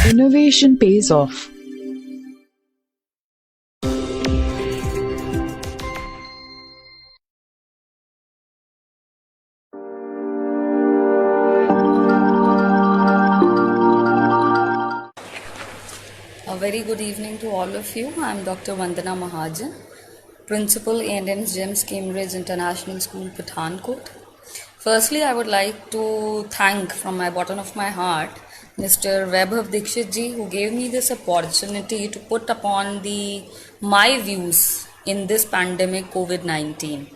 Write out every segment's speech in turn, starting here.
Innovation pays off. A very good evening to all of you. I'm Dr. Vandana Mahajan, Principal A&M's GEMS Cambridge International School, Pathankot. Firstly, I would like to thank from my bottom of my heart Mr. Vaibhav Dikshit ji, who gave me this opportunity to put upon my views in this pandemic COVID-19.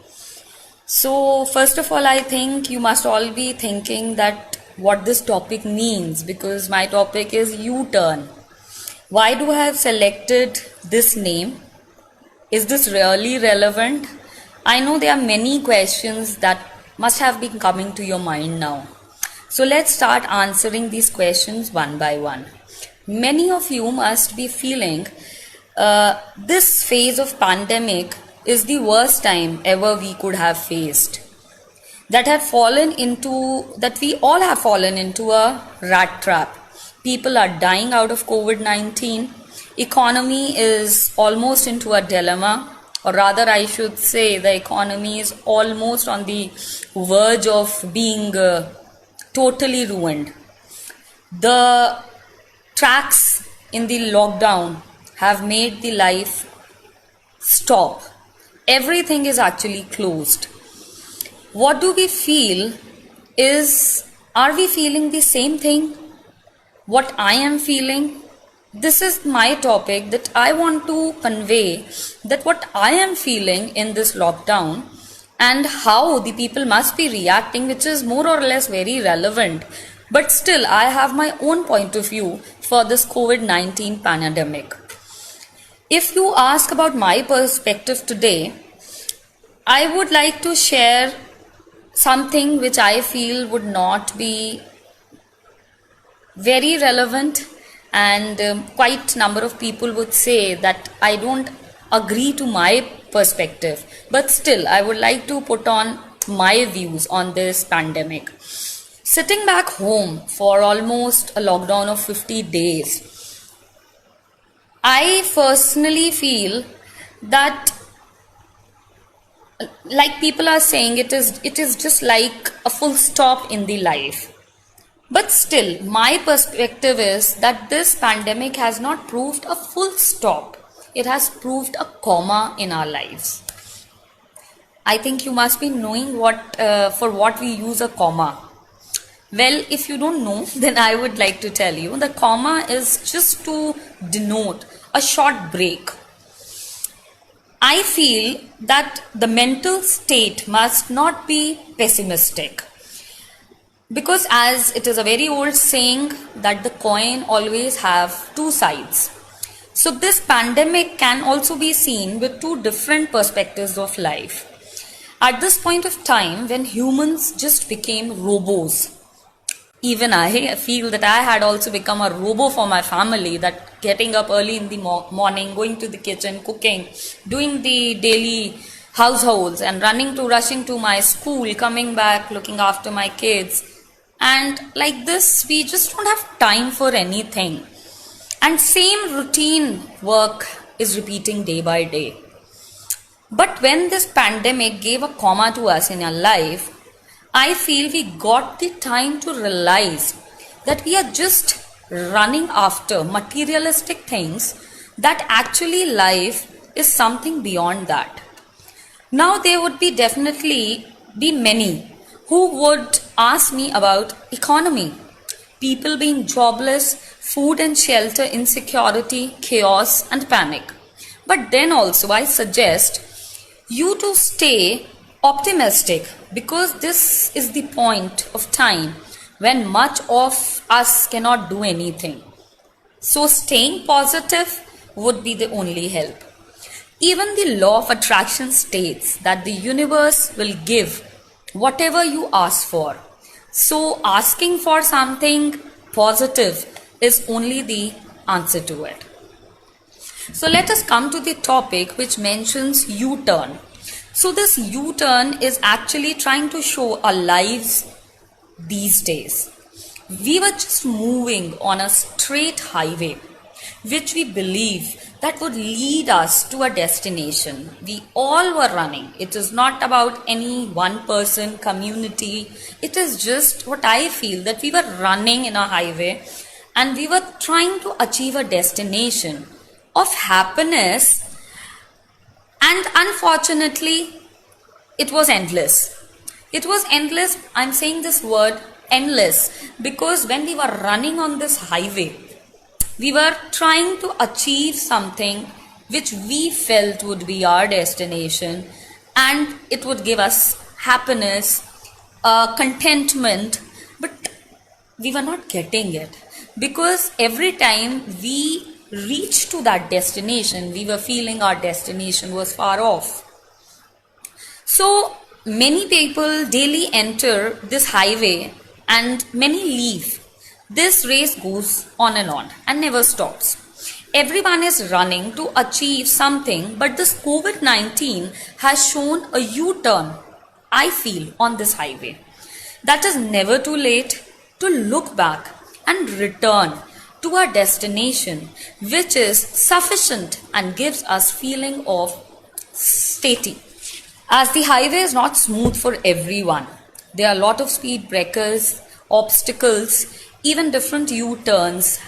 So, first of all, I think you must all be thinking that what this topic means, because my topic is U-turn. Why do I have selected this name? Is this really relevant? I know there are many questions that must have been coming to your mind now. So let's start answering these questions one by one. Many of you must be feeling this phase of pandemic is the worst time ever we could have faced. That we all have fallen into a rat trap. People are dying out of COVID-19. Economy is almost into a dilemma, or rather I should say the economy is almost on the verge of being totally ruined. The tracks in the lockdown have made the life stop. Everything is actually closed. What do we feel are we feeling the same thing? What I am feeling? This is my topic that I want to convey, that what I am feeling in this lockdown and how the people must be reacting, which is more or less very relevant. But still, I have my own point of view for this COVID-19 pandemic. If you ask about my perspective today, I would like to share something which I feel would not be very relevant, and quite number of people would say that I don't agree to my perspective, but still I would like to put on my views on this pandemic. Sitting back home for almost a lockdown of 50 days, I personally feel that, like people are saying, it is just like a full stop in the life. But still, my perspective is that this pandemic has not proved a full stop. It has proved a comma in our lives. I think you must be knowing for what we use a comma. Well, if you don't know, then I would like to tell you the comma is just to denote a short break. I feel that the mental state must not be pessimistic. Because as it is a very old saying that the coin always have two sides. So this pandemic can also be seen with two different perspectives of life. At this point of time when humans just became robos, even I feel that I had also become a robo for my family, that getting up early in the morning, going to the kitchen, cooking, doing the daily households and rushing to my school, coming back, looking after my kids. And like this, we just don't have time for anything. And same routine work is repeating day by day. But when this pandemic gave a comma to us in our life, I feel we got the time to realize that we are just running after materialistic things, that actually life is something beyond that. Now there would definitely be many who would ask me about economy, people being jobless, food and shelter insecurity, chaos and panic. But then also I suggest you to stay optimistic, because this is the point of time when much of us cannot do anything. So staying positive would be the only help. Even the law of attraction states that the universe will give whatever you ask for. So asking for something positive is only the answer to it. So let us come to the topic which mentions U-turn. So this U-turn is actually trying to show our lives these days. We were just moving on a straight highway, which we believe that would lead us to a destination. We all were running. It is not about any one person, community. It is just what I feel, that we were running in a highway and we were trying to achieve a destination of happiness, and unfortunately, it was endless. It was endless. I'm saying this word endless because when we were running on this highway, we were trying to achieve something which we felt would be our destination, and it would give us happiness, contentment, but we were not getting it because every time we reached to that destination, we were feeling our destination was far off. So many people daily enter this highway and many leave. This race goes on and never stops. Everyone is running to achieve something, but this COVID-19 has shown a U-turn, I feel, on this highway. That is never too late to look back and return to our destination, which is sufficient and gives us feeling of safety. As the highway is not smooth for everyone, there are a lot of speed breakers, obstacles, even different U-turns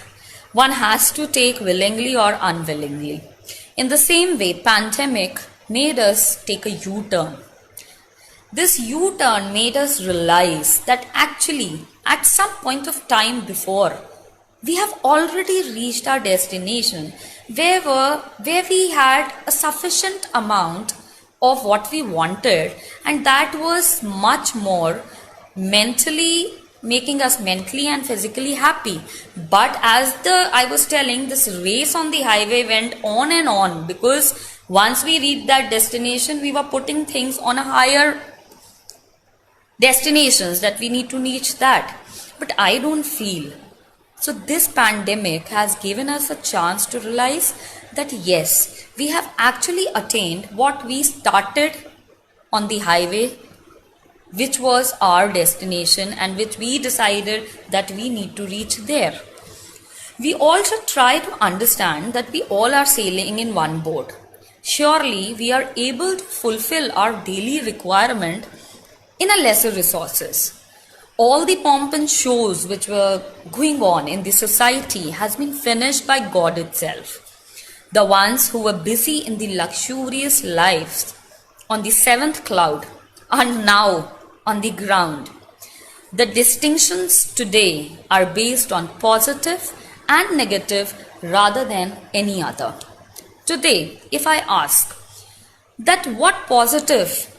one has to take willingly or unwillingly. In the same way, pandemic made us take a U-turn. This U-turn made us realize that actually at some point of time before, we have already reached our destination where we had a sufficient amount of what we wanted, and that was much more mentally making us mentally and physically happy. But as I was telling, this race on the highway went on and on because once we reached that destination, we were putting things on a higher destinations that we need to reach that. But I don't feel. So this pandemic has given us a chance to realize that yes, we have actually attained what we started on the highway, which was our destination and which we decided that we need to reach there. We also try to understand that we all are sailing in one boat. Surely we are able to fulfill our daily requirement in a lesser resources. All the pomp and shows which were going on in the society has been finished by God itself. The ones who were busy in the luxurious lives on the seventh cloud are now on the ground. The distinctions today are based on positive and negative rather than any other. Today, if I ask that what positive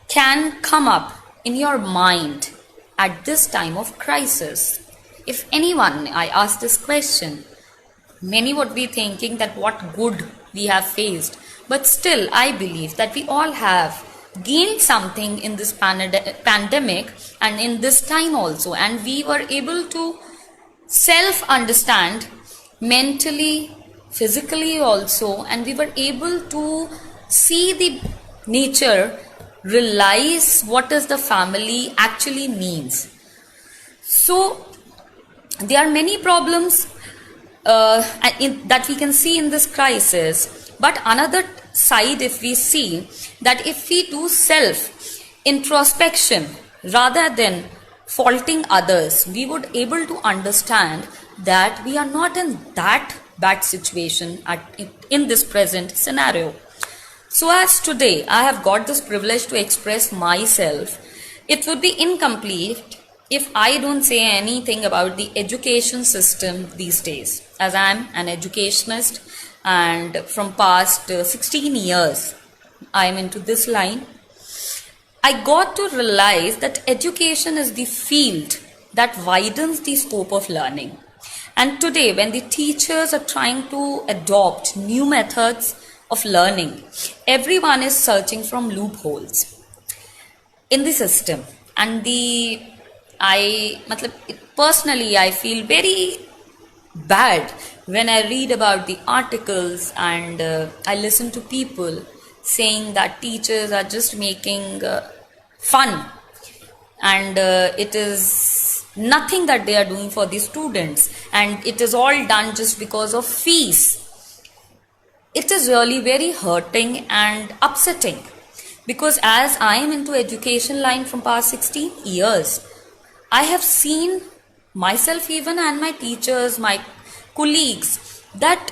can come up in your mind at this time of crisis, if anyone, I ask this question, many would be thinking that what good we have faced. But still, I believe that we all have gained something in this pandemic and in this time also. And we were able to self-understand mentally, physically also. And we were able to see the nature, realize what is the family actually means. So there are many problems that we can see in this crisis, but another side, if we see that if we do self introspection rather than faulting others, we would able to understand that we are not in that bad situation in this present scenario. So as today I have got this privilege to express myself, it would be incomplete if I don't say anything about the education system these days, as I am an educationist and from past 16 years I am into this line. I got to realize that education is the field that widens the scope of learning. And today when the teachers are trying to adopt new methods of learning, everyone is searching from loopholes in the system. And personally I feel very bad when I read about the articles and I listen to people saying that teachers are just making fun and it is nothing that they are doing for the students, and it is all done just because of fees. It is really very hurting and upsetting, because as I am into education line from past 16 years, I have seen myself even and my teachers, my colleagues, that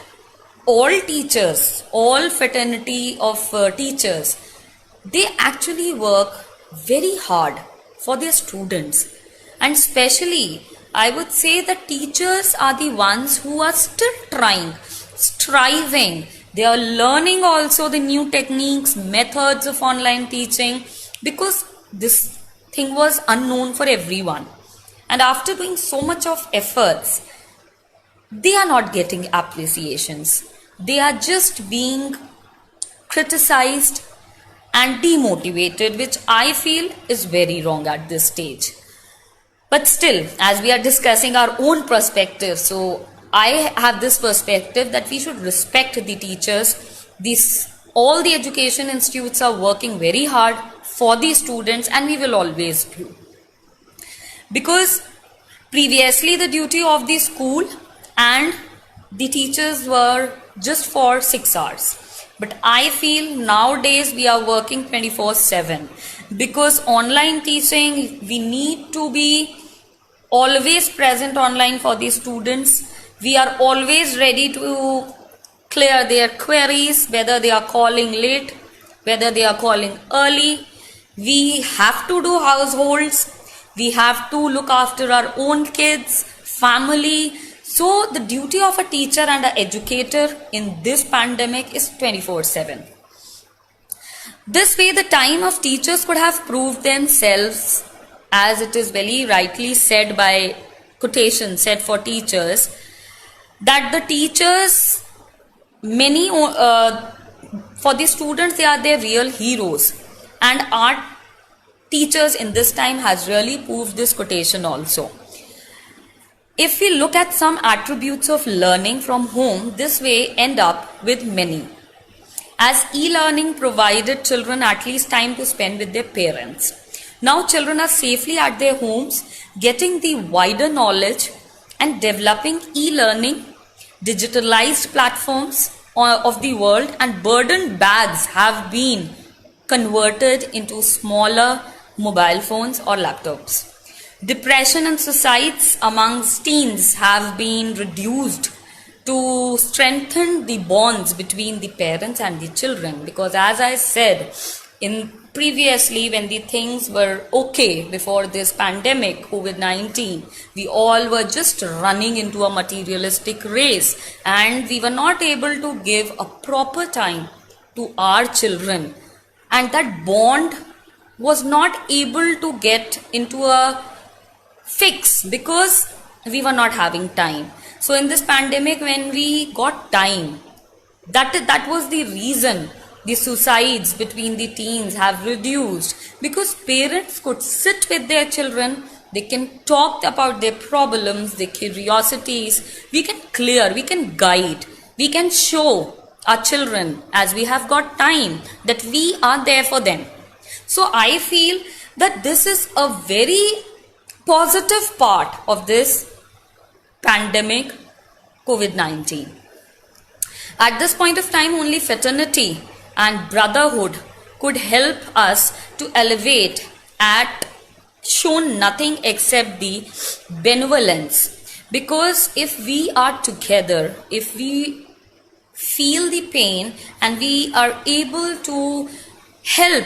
all teachers, all fraternity of teachers, they actually work very hard for their students. And especially, I would say that teachers are the ones who are still trying, striving. They are learning also the new techniques, methods of online teaching, because this thing was unknown for everyone. And after doing so much of efforts, they are not getting appreciations. They are just being criticized and demotivated, which I feel is very wrong at this stage. But still, as we are discussing our own perspective, so I have this perspective that we should respect the teachers. All the education institutes are working very hard for the students, and we will always do. Because previously the duty of the school and the teachers were just for 6 hours. But I feel nowadays we are working 24/7, because online teaching, we need to be always present online for the students. We are always ready to clear their queries, whether they are calling late, whether they are calling early. We have to do households. We have to look after our own kids, family. So the duty of a teacher and an educator in this pandemic is 24/7. This way, the time of teachers could have proved themselves, as it is very rightly said by quotation said for teachers, that the teachers, many for the students, they are their real heroes, and our teachers in this time has really proved this quotation also. If we look at some attributes of learning from home, this way end up with many. As e-learning provided children at least time to spend with their parents. Now children are safely at their homes, getting the wider knowledge and developing e-learning, digitalized platforms of the world, and burden bags have been converted into smaller mobile phones or laptops. Depression and suicides amongst teens have been reduced to strengthen the bonds between the parents and the children, because as I said, in previously when the things were okay before this pandemic COVID-19, we all were just running into a materialistic race, and we were not able to give a proper time to our children, and that bond was not able to get into a fix because we were not having time. So in this pandemic, when we got time, that was the reason the suicides between the teens have reduced, because parents could sit with their children, they can talk about their problems, their curiosities, we can clear, we can guide, we can show our children, as we have got time, that we are there for them. So I feel that this is a very positive part of this pandemic COVID-19. At this point of time, only fraternity and brotherhood could help us to elevate at shown nothing except the benevolence. Because if we are together, if we feel the pain and we are able to help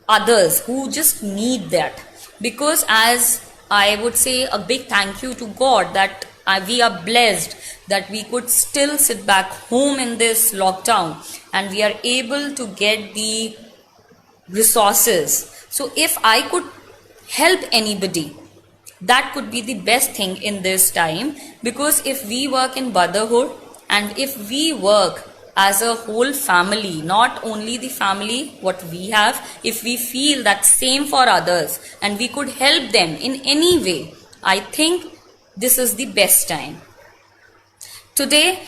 others who just need that, because as I would say a big thank you to God that we are blessed that we could still sit back home in this lockdown and we are able to get the resources. So if I could help anybody, that could be the best thing in this time, because if we work in brotherhood and if we work as a whole family, not only the family what we have, if we feel that same for others and we could help them in any way, I think this is the best time. Today,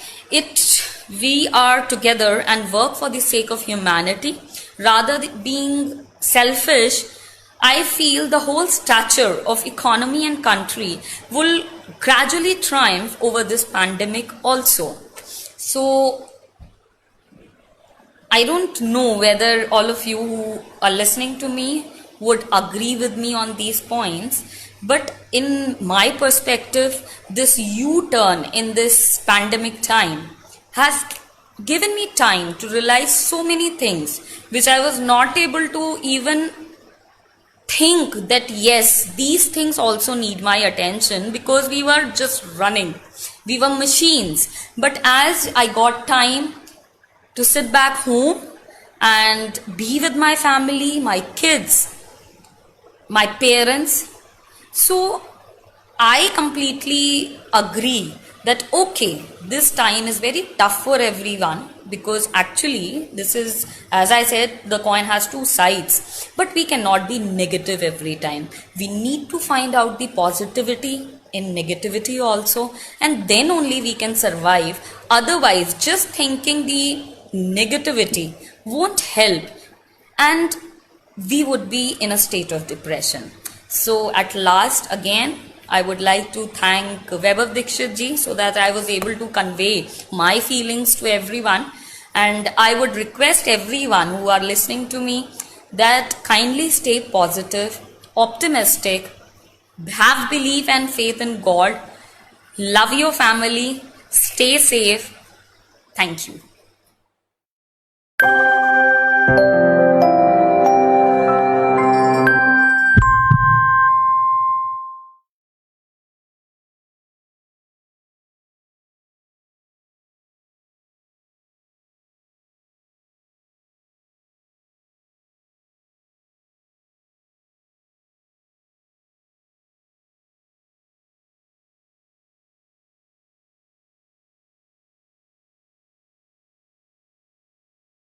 we are together and work for the sake of humanity rather than being selfish. I feel the whole stature of economy and country will gradually triumph over this pandemic also. So I don't know whether all of you who are listening to me would agree with me on these points, but in my perspective, this U-turn in this pandemic time has given me time to realize so many things which I was not able to even think that yes, these things also need my attention because we were just running. We were machines. But as I got time to sit back home and be with my family, my kids, my parents, so I completely agree that okay, this time is very tough for everyone because actually this is, as I said, the coin has two sides, but we cannot be negative every time. We need to find out the positivity in negativity also, and then only we can survive. Otherwise, just thinking the negativity won't help, and we would be in a state of depression. So at last, again, I would like to thank Vaibhav Dikshit ji so that I was able to convey my feelings to everyone. And I would request everyone who are listening to me that kindly stay positive, optimistic, have belief and faith in God, love your family, stay safe. Thank you.